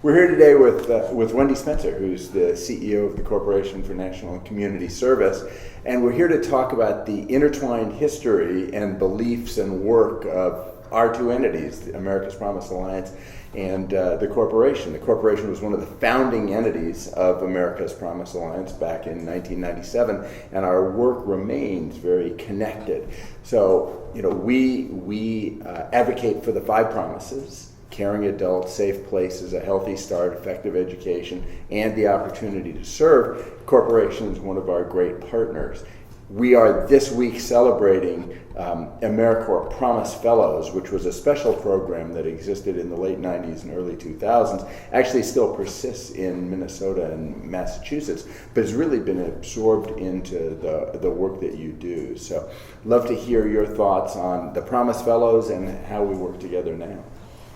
We're here today with Wendy Spencer, who's the CEO of the Corporation for National and Community Service, and we're here to talk about the intertwined history and beliefs and work of our two entities, the America's Promise Alliance and the Corporation. The Corporation was one of the founding entities of America's Promise Alliance back in 1997, and our work remains very connected. So, we advocate for the 5 promises: caring adults, safe places, a healthy start, effective education, and the opportunity to serve. Corporation is one of our great partners. We are this week celebrating AmeriCorps Promise Fellows, which was a special program that existed in the late 90s and early 2000s, actually still persists in Minnesota and Massachusetts, but has really been absorbed into the work that you do. So love to hear your thoughts on the Promise Fellows and how we work together now.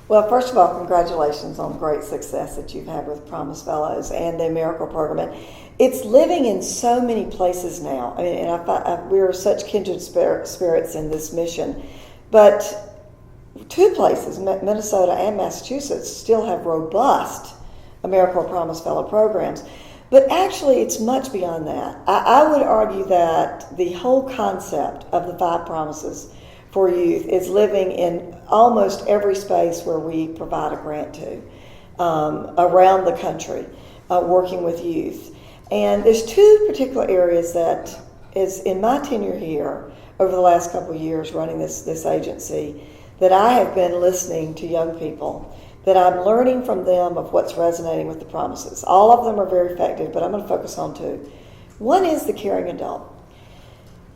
Well, first of all, congratulations on the great success that you've had with Promise Fellows and the AmeriCorps program. And it's living in so many places now. I mean, and we're such kindred spirits in this mission. But 2 places, Minnesota and Massachusetts, still have robust AmeriCorps Promise Fellow programs. But actually, it's much beyond that. I would argue that the whole concept of the 5 promises for youth is living in almost every space where we provide a grant to around the country, working with youth. And there's 2 particular areas that is in my tenure here over the last couple of years running this agency that I have been listening to young people, that I'm learning from them of what's resonating with the promises. All of them are very effective, but I'm going to focus on 2. One is the caring adult.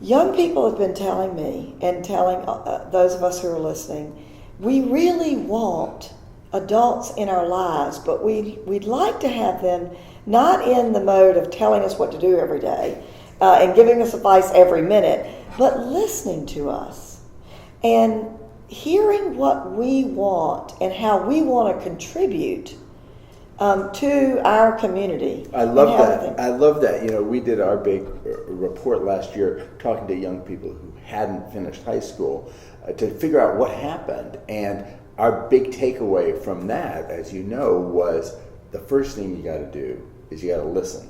Young people have been telling me and telling those of us who are listening, we really want adults in our lives, but we'd like to have them not in the mode of telling us what to do every day and giving us advice every minute, but listening to us and hearing what we want and how we want to contribute to our community. I love that. I love that. We did our big report last year talking to young people who hadn't finished high school to figure out what happened. And our big takeaway from that, as you know, was the first thing you got to do is you got to listen.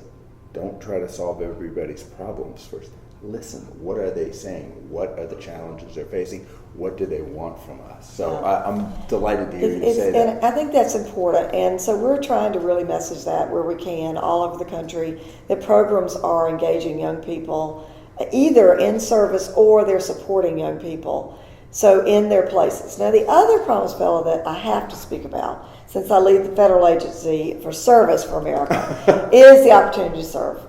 Don't try to solve everybody's problems first. Listen. What are they saying? What are the challenges they're facing? What do they want from us? So I'm delighted to hear you say that. And I think that's important. And so we're trying to really message that where we can all over the country, that programs are engaging young people either in service or they're supporting young people, so in their places. Now, the other Promise Fellow that I have to speak about, since I lead the Federal Agency for Service for America, is the opportunity to serve.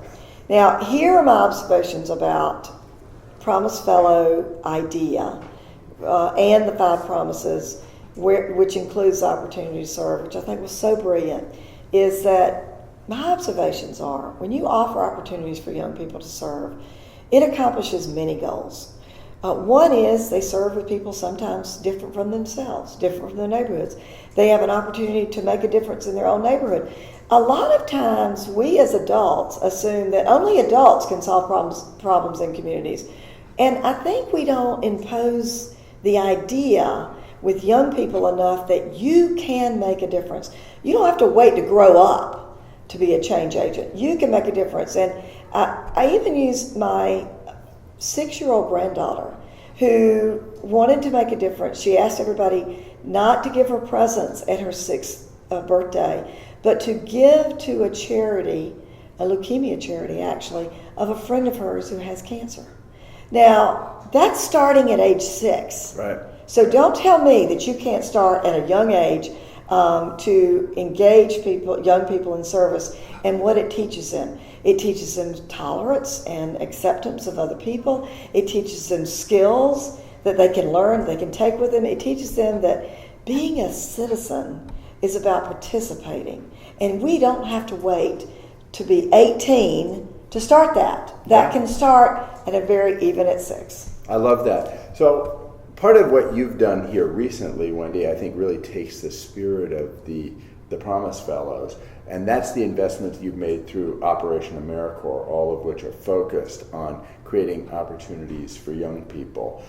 Now, here are my observations about Promise Fellow idea and the 5 promises, which includes the opportunity to serve, which I think was so brilliant, is that my observations are when you offer opportunities for young people to serve, it accomplishes many goals. One is they serve with people sometimes different from themselves, different from their neighborhoods. They have an opportunity to make a difference in their own neighborhood. A lot of times we as adults assume that only adults can solve problems in communities. And I think we don't impose the idea with young people enough that you can make a difference. You don't have to wait to grow up to be a change agent. You can make a difference. And I even used my 6-year-old granddaughter who wanted to make a difference. She asked everybody not to give her presents at her 6th birthday, but to give to a charity, a leukemia charity actually, of a friend of hers who has cancer. Now, that's starting at age 6. Right. So don't tell me that you can't start at a young age to engage young people in service, and what it teaches them. It teaches them tolerance and acceptance of other people. It teaches them skills that they can learn, they can take with them. It teaches them that being a citizen is about participating. And we don't have to wait to be 18 to start that. That can start even at 6. I love that. So part of what you've done here recently, Wendy, I think really takes the spirit of the Promise Fellows, and that's the investments you've made through Operation AmeriCorps, all of which are focused on creating opportunities for young people.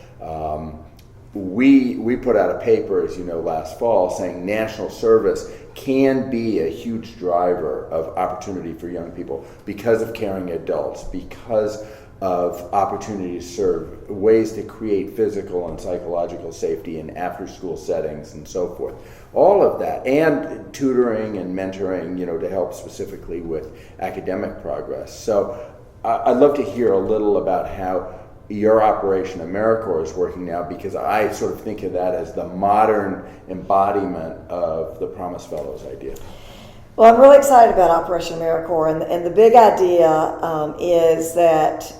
we put out a paper, as you know, last fall saying national service can be a huge driver of opportunity for young people because of caring adults, because of opportunity to serve, ways to create physical and psychological safety in after-school settings and so forth. All of that, and tutoring and mentoring, to help specifically with academic progress. So I'd love to hear a little about how your operation, AmeriCorps, is working now, because I sort of think of that as the modern embodiment of the Promise Fellows idea. Well, I'm really excited about Operation AmeriCorps, and the big idea is that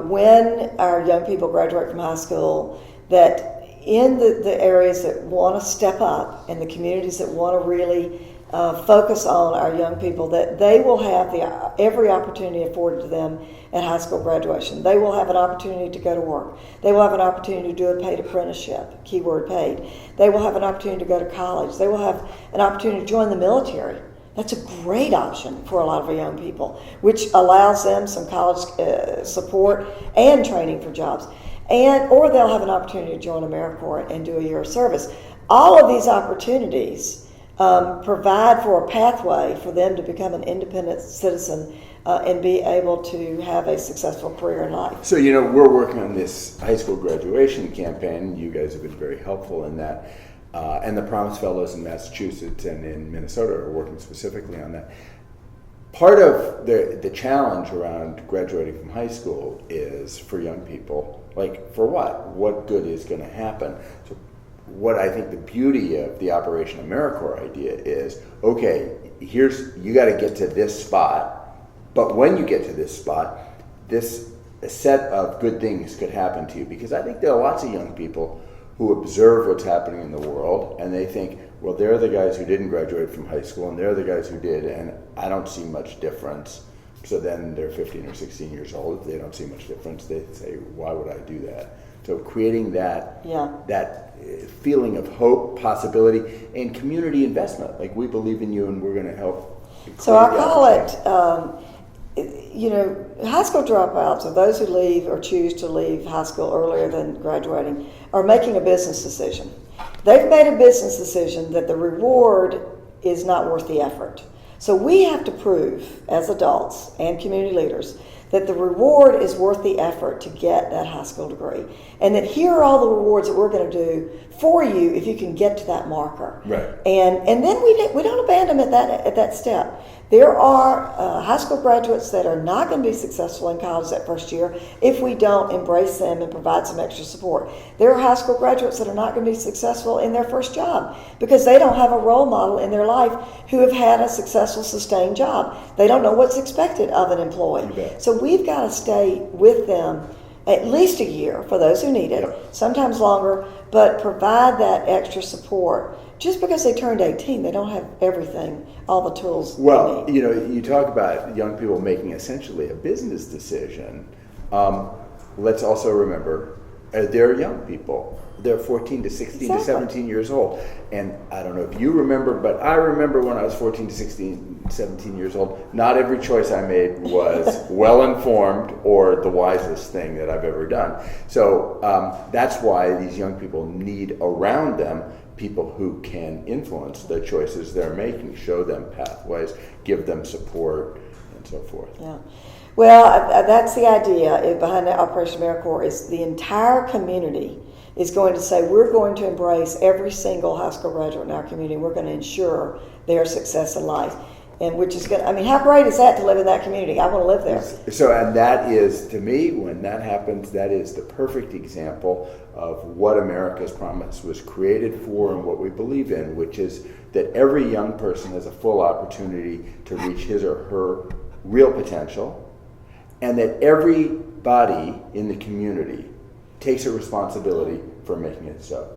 when our young people graduate from high school, that in the areas that want to step up and the communities that want to really focus on our young people, that they will have every opportunity afforded to them at high school graduation. They will have an opportunity to go to work. They will have an opportunity to do a paid apprenticeship, keyword paid. They will have an opportunity to go to college. They will have an opportunity to join the military. That's a great option for a lot of our young people, which allows them some college support and training for jobs. Or they'll have an opportunity to join AmeriCorps and do a year of service. All of these opportunities provide for a pathway for them to become an independent citizen and be able to have a successful career in life. So, we're working on this high school graduation campaign. You guys have been very helpful in that. And the Promise Fellows in Massachusetts and in Minnesota are working specifically on that. Part of the challenge around graduating from high school is for young people, like, for what? What good is going to happen? So what I think the beauty of the Operation AmeriCorps idea is, okay, you got to get to this spot, but when you get to this spot, a set of good things could happen to you, because I think there are lots of young people who observe what's happening in the world, and they think, well, they're the guys who didn't graduate from high school, and they're the guys who did, and I don't see much difference. So then they're 15 or 16 years old. If they don't see much difference, they say, why would I do that? So creating that feeling of hope, possibility, and community investment. Like, we believe in you, and we're going to help. So I call it, high school dropouts, or those who leave or choose to leave high school earlier than graduating, are making a business decision. They've made a business decision that the reward is not worth the effort. So we have to prove, as adults and community leaders, that the reward is worth the effort to get that high school degree. And that here are all the rewards that we're going to do for you if you can get to that marker. Right. And then we don't abandon them at that step. There are high school graduates that are not going to be successful in college that first year if we don't embrace them and provide some extra support. There are high school graduates that are not going to be successful in their first job because they don't have a role model in their life who have had a successful, sustained job. They don't know what's expected of an employee. So we've got to stay with them at least a year for those who need it, sometimes longer, but provide that extra support. Just because they turned 18, they don't have everything, all the tools they need. You talk about young people making essentially a business decision. Let's also remember, they're young people. They're 14 to 16 to 17 years old. And I don't know if you remember, but I remember when I was 14 to 16, 17 years old, not every choice I made was well-informed or the wisest thing that I've ever done. So that's why these young people need around them people who can influence the choices they're making, show them pathways, give them support, and so forth. Yeah. Well, that's the idea behind the Operation AmeriCorps, is the entire community is going to say, we're going to embrace every single high school graduate in our community. We're going to ensure their success in life. And which is good. I mean, how great is that to live in that community? I want to live there. So, and that is, to me, when that happens, that is the perfect example of what America's Promise was created for and what we believe in, which is that every young person has a full opportunity to reach his or her real potential, and that everybody in the community takes a responsibility for making it so.